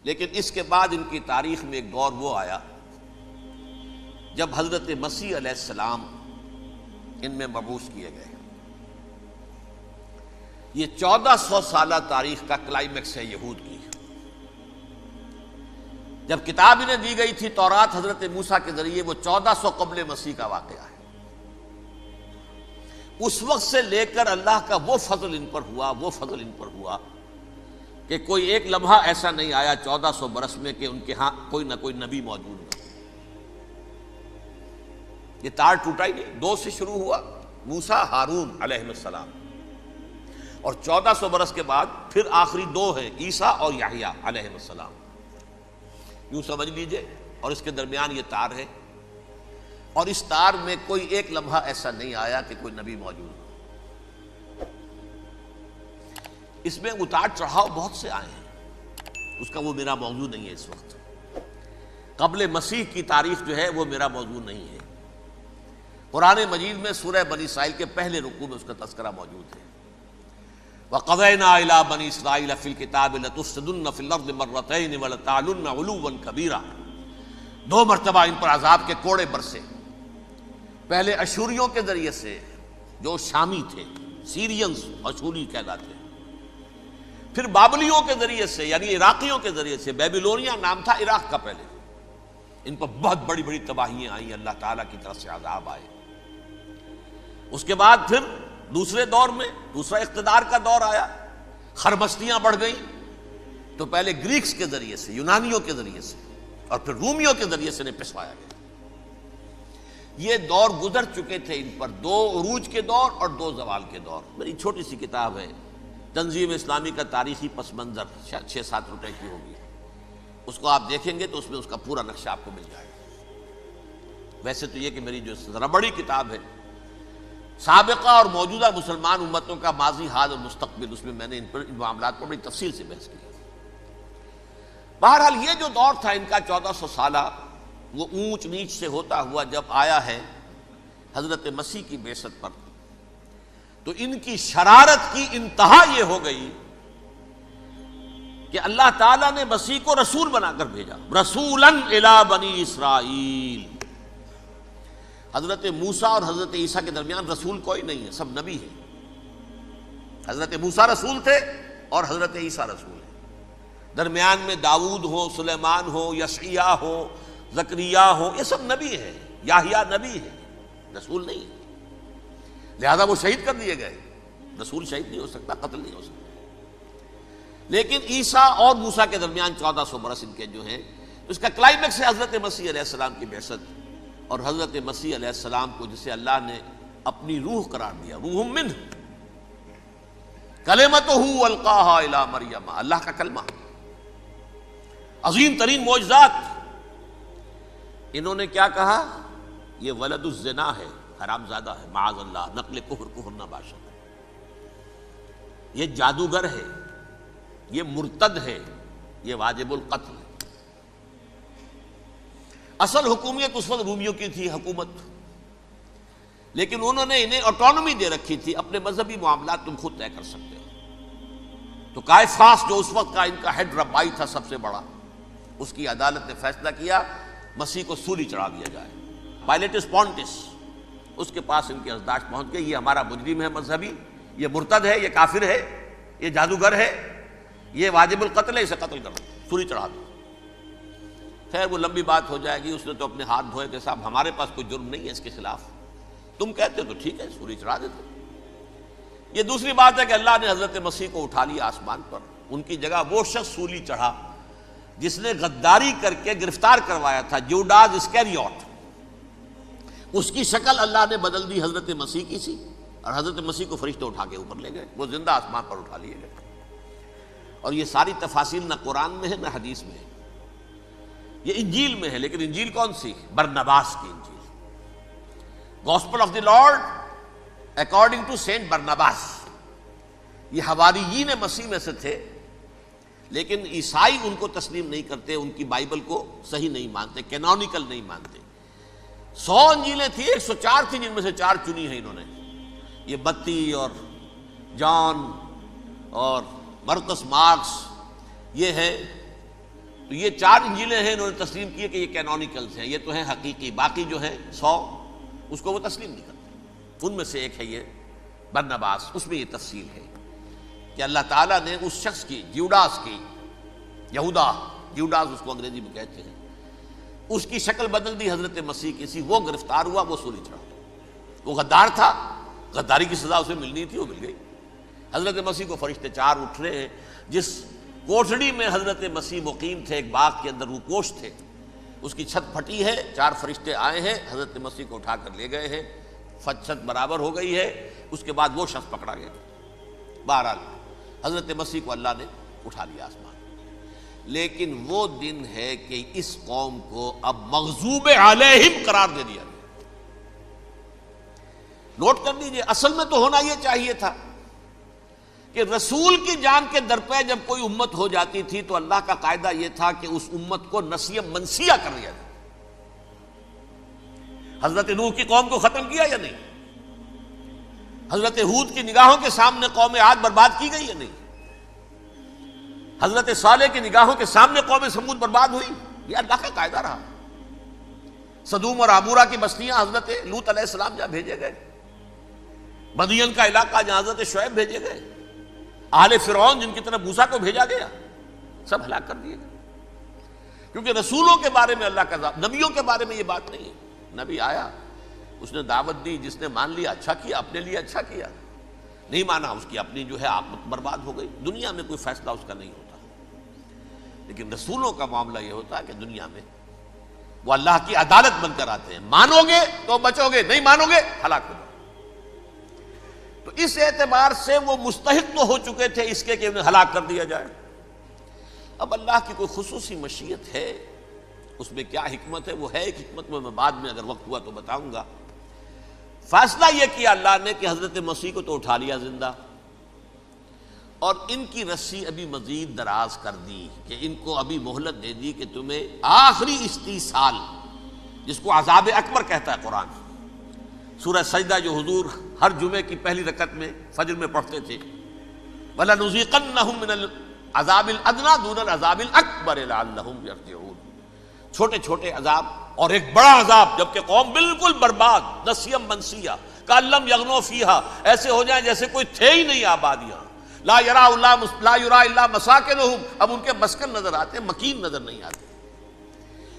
لیکن اس کے بعد ان کی تاریخ میں ایک دور وہ آیا جب حضرت مسیح علیہ السلام ان میں مبعوث کیے گئے۔ یہ 1400 سالہ تاریخ کا کلائمیکس ہے یہود کی۔ جب کتاب انہیں دی گئی تھی تورات حضرت موسیٰ کے ذریعے، وہ 1400 قبل مسیح کا واقعہ ہے۔ اس وقت سے لے کر اللہ کا وہ فضل ان پر ہوا کہ کوئی ایک لمحہ ایسا نہیں آیا 1400 برس میں کہ ان کے ہاں کوئی نہ کوئی نبی موجود نہ۔ یہ تار ٹوٹا ہی نہیں، 2 سے شروع ہوا، موسیٰ ہارون علیہ السلام، اور 1400 برس کے بعد پھر آخری 2 ہیں، عیسیٰ اور یحییٰ علیہ السلام، یوں سمجھ لیجئے۔ اور اس کے درمیان یہ تار ہے، اور اس تار میں کوئی ایک لمحہ ایسا نہیں آیا کہ کوئی نبی موجود ہو۔ اس میں اتار چڑھاؤ بہت سے آئے ہیں، اس کا وہ میرا موضوع نہیں ہے۔ اس وقت قبل مسیح کی تاریخ جو ہے وہ میرا موضوع نہیں ہے۔ قرآن مجید میں سورہ بنی اسرائیل کے پہلے رکوع میں اس کا تذکرہ موجود ہے۔ وَقَضَيْنَا إِلَىٰ بَنِي إِسْرَائِيلَ فِي الْكِتَابِ لَتُفْسِدُنَّ فِي الْأَرْضِ مَرَّتَيْنِ وَلَتَعْلُنَّ عُلُوًّا كَبِيرًا۔ 2 مرتبہ ان پر عذاب کے کوڑے برسے، پہلے اشوریوں کے ذریعے سے جو شامی تھے، سیرینز اشوری کہلاتے ہیں، پھر بابلیوں کے ذریعے سے یعنی عراقیوں کے ذریعے سے، بیبیلونیا نام تھا عراق کا پہلے، ان پر بہت بڑی بڑی تباہیاں آئیں، اللہ تعالیٰ کی طرف سے عذاب آئے۔ اس کے بعد پھر دوسرے دور میں دوسرا اقتدار کا دور آیا، خربستیاں بڑھ گئیں، تو پہلے گریکس کے ذریعے سے، یونانیوں کے ذریعے سے، اور پھر رومیوں کے ذریعے سے انہیں پسوایا گیا۔ یہ دور گزر چکے تھے ان پر، 2 عروج کے دور اور 2 زوال کے دور۔ میری چھوٹی سی کتاب ہے تنظیم اسلامی کا تاریخی پس منظر، 6-7 روپے کی ہوگی، اس کو آپ دیکھیں گے تو اس میں اس کا پورا نقشہ آپ کو مل جائے گا۔ ویسے تو یہ کہ میری جو ذرا بڑی کتاب ہے سابقہ اور موجودہ مسلمان امتوں کا ماضی، حال اور مستقبل، اس میں نے ان معاملات پر بڑی تفصیل سے بحث کی۔ بہرحال یہ جو دور تھا ان کا 1400 سالہ، وہ اونچ نیچ سے ہوتا ہوا جب آیا ہے حضرت مسیح کی بعثت پر، تو ان کی شرارت کی انتہا یہ ہو گئی کہ اللہ تعالیٰ نے مسیح کو رسول بنا کر بھیجا، رسولاً الی بنی اسرائیل۔ حضرت موسیٰ اور حضرت عیسیٰ کے درمیان رسول کوئی نہیں ہے، سب نبی ہیں۔ حضرت موسیٰ رسول تھے اور حضرت عیسیٰ رسول ہیں۔ درمیان میں داؤد ہو، سلیمان ہو، یشعیاہ ہو، زکریا ہو، یہ سب نبی ہیں، یحییٰ نبی ہیں، رسول نہیں ہے۔ لہذا وہ شہید کر دیے گئے، رسول شہید نہیں ہو سکتا، قتل نہیں ہو سکتا۔ لیکن عیسیٰ اور موسیٰ کے درمیان 1400 برس ان کے جو ہیں، اس کا کلائمیکس ہے حضرت مسیح علیہ السلام کی بعثت، اور حضرت مسیح علیہ السلام کو جسے اللہ نے اپنی روح قرار دیا، روح منہ، کلمتہ القاہا الی مریم، اللہ کا کلمہ، عظیم ترین معجزات۔ انہوں نے کیا کہا؟ یہ ولد الزنا ہے، حرام زادہ ہے، معاذ اللہ، نقل کفر نہ باشد، یہ جادوگر ہے، یہ مرتد ہے، یہ واجب القتل۔ اصل حکومت اس وقت رومیوں کی تھی حکومت، لیکن انہوں نے انہیں آٹونومی دے رکھی تھی، اپنے مذہبی معاملات تم خود طے کر سکتے ہو۔ تو کائفاس جو اس وقت کا ان کا ہیڈ ربائی تھا سب سے بڑا، اس کی عدالت نے فیصلہ کیا مسیح کو سولی چڑھا دیا جائے۔ پائلیٹس پونٹس، اس کے پاس ان کی ازداش پہنچ گئی، یہ ہمارا مجرم ہے مذہبی، یہ مرتد ہے، یہ کافر ہے، یہ جادوگر ہے، یہ واجب القتل ہے، اسے قتل کرو، سولی چڑھا دو۔ خیر وہ لمبی بات ہو جائے گی، اس نے تو اپنے ہاتھ دھوئے کہ صاحب ہمارے پاس کوئی جرم نہیں ہے اس کے خلاف، تم کہتے ہو تو ٹھیک ہے، سولی چڑھا دیتے۔ یہ دوسری بات ہے کہ اللہ نے حضرت مسیح کو اٹھا لیا آسمان پر، ان کی جگہ وہ شخص سولی چڑھا جس نے غداری کر کے گرفتار کروایا تھا، جوڈاس اسکیریوٹ، اس کی شکل اللہ نے بدل دی، حضرت مسیح کی سی، اور حضرت مسیح کو فرشتے اٹھا کے اوپر لے گئے، وہ زندہ آسمان پر اٹھا لیے گئے۔ اور یہ ساری تفاصیل نہ قرآن میں ہے نہ حدیث میں ہے، یہ انجیل میں ہے، لیکن انجیل کون سی؟ برنباس کی انجیل، gospel of the lord according to saint Barnabas. یہ حواریین مسیح میں سے تھے، لیکن عیسائی ان کو تسلیم نہیں کرتے، ان کی بائبل کو صحیح نہیں مانتے، کینونیکل نہیں مانتے۔ 100 انجیلیں تھیں، 104 تھیں، جن میں سے 4 چنی ہیں انہوں نے، یہ متی اور جان اور مرقس مارکس، یہ ہے تو یہ 4 انجیلیں ہیں، انہوں نے تسلیم کیے کہ یہ کینونیکلز ہیں، یہ تو ہیں حقیقی، باقی جو ہیں 100 اس کو وہ تسلیم نہیں کرتے۔ ان میں سے ایک ہے یہ برنباس، اس میں یہ تفصیل ہے کہ اللہ تعالیٰ نے اس شخص کی، جیوڈاس کی، یہودا جیوڈاس اس کو انگریزی میں کہتے ہیں، اس کی شکل بدل دی حضرت مسیح کی سی، وہ گرفتار ہوا، وہ سولی چڑھا۔ وہ غدار تھا، غداری کی سزا اسے ملنی تھی، وہ مل گئی۔ حضرت مسیح کو فرشتے 4 اٹھ رہے ہیں، جس کوٹھڑی میں حضرت مسیح مقیم تھے، ایک باغ کے اندر روپوش تھے، اس کی چھت پھٹی ہے، 4 فرشتے آئے ہیں، حضرت مسیح کو اٹھا کر لے گئے ہیں، چھت برابر ہو گئی ہے۔ اس کے بعد وہ شخص پکڑا گیا۔ بہرحال حضرت مسیح کو اللہ نے اٹھا لیا آسمان۔ لیکن وہ دن ہے کہ اس قوم کو اب مغضوب علیہم قرار دے دیا گیا۔ نوٹ کر لیجیے، اصل میں تو ہونا یہ چاہیے تھا کہ رسول کی جان کے درپے جب کوئی امت ہو جاتی تھی تو اللہ کا قاعدہ یہ تھا کہ اس امت کو نسیہ منسیہ کر دیا جائے۔ حضرت نوح کی قوم کو ختم کیا یا نہیں؟ حضرت ہود کی نگاہوں کے سامنے قوم عاد برباد کی گئی یا نہیں؟ حضرت صالح کی نگاہوں کے سامنے قوم سمود برباد ہوئی، یہ اللہ کا قاعدہ رہا۔ سدوم اور عمورہ کی بستیاں حضرت لوط علیہ السلام جہاں بھیجے گئے، مدین کا علاقہ جہاں حضرت شعیب بھیجے گئے، اہل فرعون جن کی طرف موسیٰ کو بھیجا گیا، سب ہلاک کر دیے گئے۔ کیونکہ رسولوں کے بارے میں اللہ کا نبیوں کے بارے میں یہ بات نہیں ہے۔ نبی آیا، اس نے دعوت دی، جس نے مان لیا اچھا کیا، اپنے لیے اچھا کیا، نہیں مانا اس کی اپنی جو ہے عاقبت برباد ہو گئی۔ دنیا میں کوئی فیصلہ اس کا نہیں ہوتا، لیکن رسولوں کا معاملہ یہ ہوتا ہے کہ دنیا میں وہ اللہ کی عدالت بن کر آتے ہیں۔ مانو گے تو بچو گے، نہیں مانو گے ہلاک ہو جاؤ۔ تو اس اعتبار سے وہ مستحق تو ہو چکے تھے اس کے کہ انہیں ہلاک کر دیا جائے۔ اب اللہ کی کوئی خصوصی مشیت ہے، اس میں کیا حکمت ہے، وہ ہے ایک حکمت میں بعد میں اگر وقت ہوا تو بتاؤں گا۔ فیصلہ یہ کیا اللہ نے کہ حضرت مسیح کو تو اٹھا لیا زندہ، اور ان کی رسی ابھی مزید دراز کر دی کہ ان کو ابھی مہلت دے دی کہ تمہیں آخری استیصال، جس کو عذاب اکبر کہتا ہے قرآن، سورہ سجدہ جو حضور ہر جمعے کی پہلی رکعت میں فجر میں پڑھتے تھے، وَلَنُذِيقَنَّهُم مِّنَ الْعَذَابِ الْأَدْنَىٰ دُونَ الْعَذَابِ الْأَكْبَرِ لَعَلَّهُمْ يَرْجِعُونَ۔ چھوٹے چھوٹے عذاب اور ایک بڑا عذاب، جبکہ قوم بالکل برباد، نسیم منسیہ، کأن لم یغنوا فیہا، ایسے ہو جائیں جیسے کوئی تھے ہی نہیں آبادیاں، لا یرا الا مساکنہم، اب ان کے مسکن نظر آتے، مکین نظر نہیں آتے۔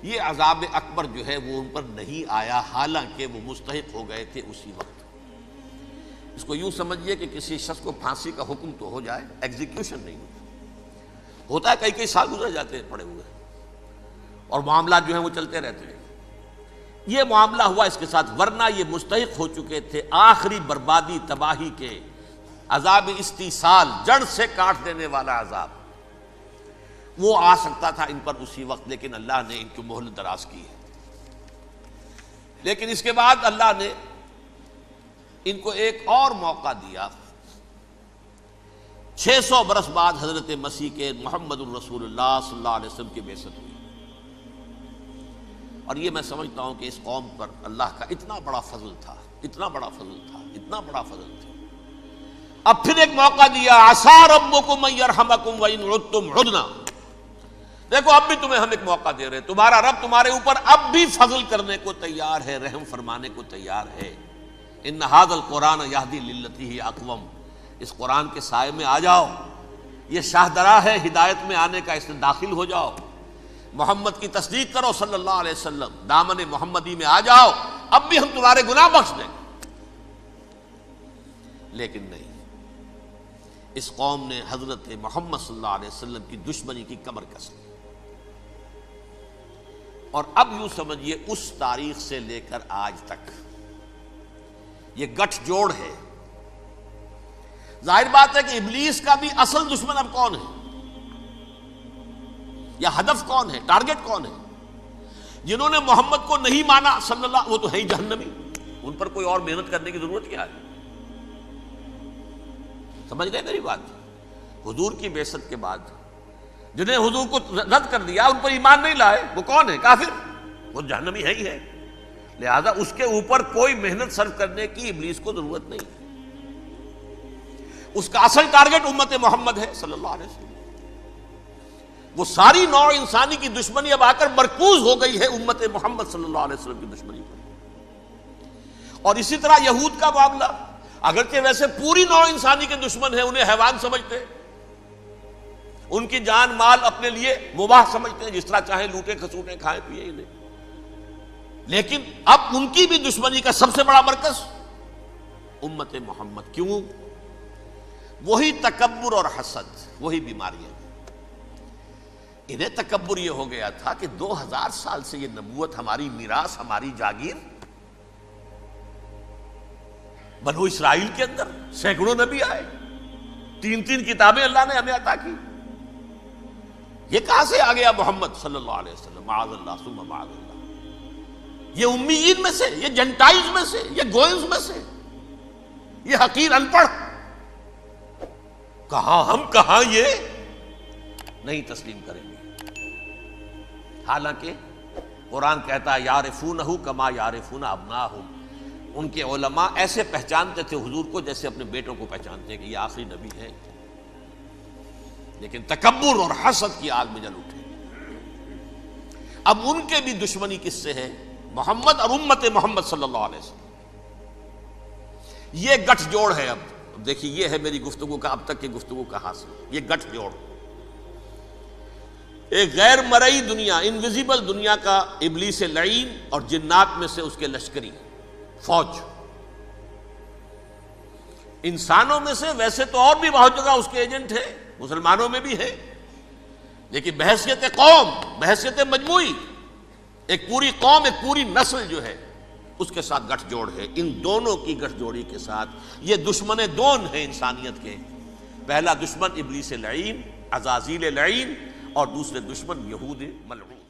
یہ عذاب اکبر جو ہے وہ ان پر نہیں آیا، حالانکہ وہ مستحق ہو گئے تھے اسی وقت۔ اس کو یوں سمجھیے کہ کسی شخص کو پھانسی کا حکم تو ہو جائے، ایگزیکیوشن نہیں ہوتا ہے، کئی سال گزر جاتے ہیں پڑے ہوئے، اور معاملات جو ہیں وہ چلتے رہتے ہیں۔ یہ معاملہ ہوا اس کے ساتھ، ورنہ یہ مستحق ہو چکے تھے آخری بربادی تباہی کے، عذاب استیصال، جڑ سے کاٹ دینے والا عذاب، وہ آ سکتا تھا ان پر اسی وقت، لیکن اللہ نے ان کی مہلت دراز کی ہے۔ لیکن اس کے بعد اللہ نے ان کو ایک اور موقع دیا۔ 600 برس بعد حضرت مسیح کے محمد الرسول اللہ صلی اللہ علیہ وسلم کی بعثت ہوئی، اور یہ میں سمجھتا ہوں کہ اس قوم پر اللہ کا اتنا بڑا فضل تھا، اتنا بڑا فضل تھا، اتنا بڑا فضل تھا۔ اب پھر ایک موقع دیا، عسیٰ ربکم ان یرحمکم وان عدتم عدنا، دیکھو اب بھی تمہیں ہم ایک موقع دے رہے ہیں، تمہارا رب تمہارے اوپر اب بھی فضل کرنے کو تیار ہے، رحم فرمانے کو تیار ہے۔ ان ھذا القرآن یہدی للتی ہی اقوم، اس قرآن کے سائے میں آ جاؤ، یہ شاہدرا ہے ہدایت میں آنے کا، اس میں داخل ہو جاؤ، محمد کی تصدیق کرو صلی اللہ علیہ وسلم، دامن محمدی میں آ جاؤ، اب بھی ہم تمہارے گناہ بخش دیں۔ لیکن نہیں، اس قوم نے حضرت محمد صلی اللہ علیہ وسلم کی دشمنی کی کمر کس لی، اور اب یوں سمجھیے اس تاریخ سے لے کر آج تک یہ گٹھ جوڑ ہے۔ ظاہر بات ہے کہ ابلیس کا بھی اصل دشمن اب کون ہے، یا ہدف کون ہے، ٹارگٹ کون ہے؟ جنہوں نے محمد کو نہیں مانا صلی اللہ، وہ تو ہے ہی جہنمی، ان پر کوئی اور محنت کرنے کی ضرورت کیا ہے؟ سمجھ گئے میری بات؟ حضور کی بعثت کے بعد جنہیں حضور کو رد کر دیا، ان پر ایمان نہیں لائے، وہ کون ہے؟ کافر، وہ جہنمی ہے ہی ہے، لہذا اس کے اوپر کوئی محنت صرف کرنے کی ابلیس کو ضرورت نہیں، اس کا اصل ٹارگٹ امت محمد ہے صلی اللہ علیہ وسلم۔ وہ ساری نوع انسانی کی دشمنی اب آ کر مرکوز ہو گئی ہے امت محمد صلی اللہ علیہ وسلم کی دشمنی پر۔ اور اسی طرح یہود کا معاملہ، اگرچہ ویسے پوری نوع انسانی کے دشمن ہیں، انہیں حیوان سمجھتے ہیں، ان کی جان مال اپنے لیے مباح سمجھتے ہیں، جس طرح چاہیں لوٹے کھسوٹے کھائیں پیئے انہیں، لیکن اب ان کی بھی دشمنی کا سب سے بڑا مرکز امت محمد۔ کیوں؟ وہی تکبر اور حسد، وہی بیماریاں۔ انہیں تکبر یہ ہو گیا تھا کہ 2000 سال سے یہ نبوت ہماری میراث، ہماری جاگیر، بنو اسرائیل کے اندر سینکڑوں نبی آئے، 3 کتابیں اللہ نے ہمیں عطا کی، یہ کہاں سے آ گیا محمد صلی اللہ علیہ وسلم؟ معاذ اللہ ثم معاذ اللہ، یہ امیین میں سے، یہ جنٹائلز میں سے، یہ گوئنز میں سے، یہ حقیر ان پڑھ، کہاں ہم کہاں یہ نہیں تسلیم کریں گے۔ حالانکہ قرآن کہتا ہے یعرفونہ کما یعرفون ابناہم، ان کے علماء ایسے پہچانتے تھے حضور کو جیسے اپنے بیٹوں کو پہچانتے ہیں کہ یہ آخری نبی ہے، لیکن تکبر اور حسد کی آگ میں جل اٹھے۔ اب ان کے بھی دشمنی کس سے ہے؟ محمد اور امت محمد صلی اللہ علیہ وسلم۔ یہ گٹھ جوڑ ہے۔ اب دیکھیے، یہ ہے میری گفتگو کا اب تک کی گفتگو کا حاصل، یہ گٹھ جوڑ، ایک غیر مرئی دنیا، انویزیبل دنیا کا ابلیس لعین اور جنات میں سے اس کے لشکری فوج، انسانوں میں سے ویسے تو اور بھی بہت جگہ اس کے ایجنٹ ہیں، مسلمانوں میں بھی ہے، لیکن بحیثیت قوم، بحیثیت مجموعی، ایک پوری قوم، ایک پوری نسل جو ہے اس کے ساتھ گٹھ جوڑ ہے۔ ان دونوں کی گٹھ جوڑی کے ساتھ یہ دشمن دون ہیں انسانیت کے، پہلا دشمن ابلیس لعین، عزازیل لعین، اور دوسرے دشمن یہود ملعون۔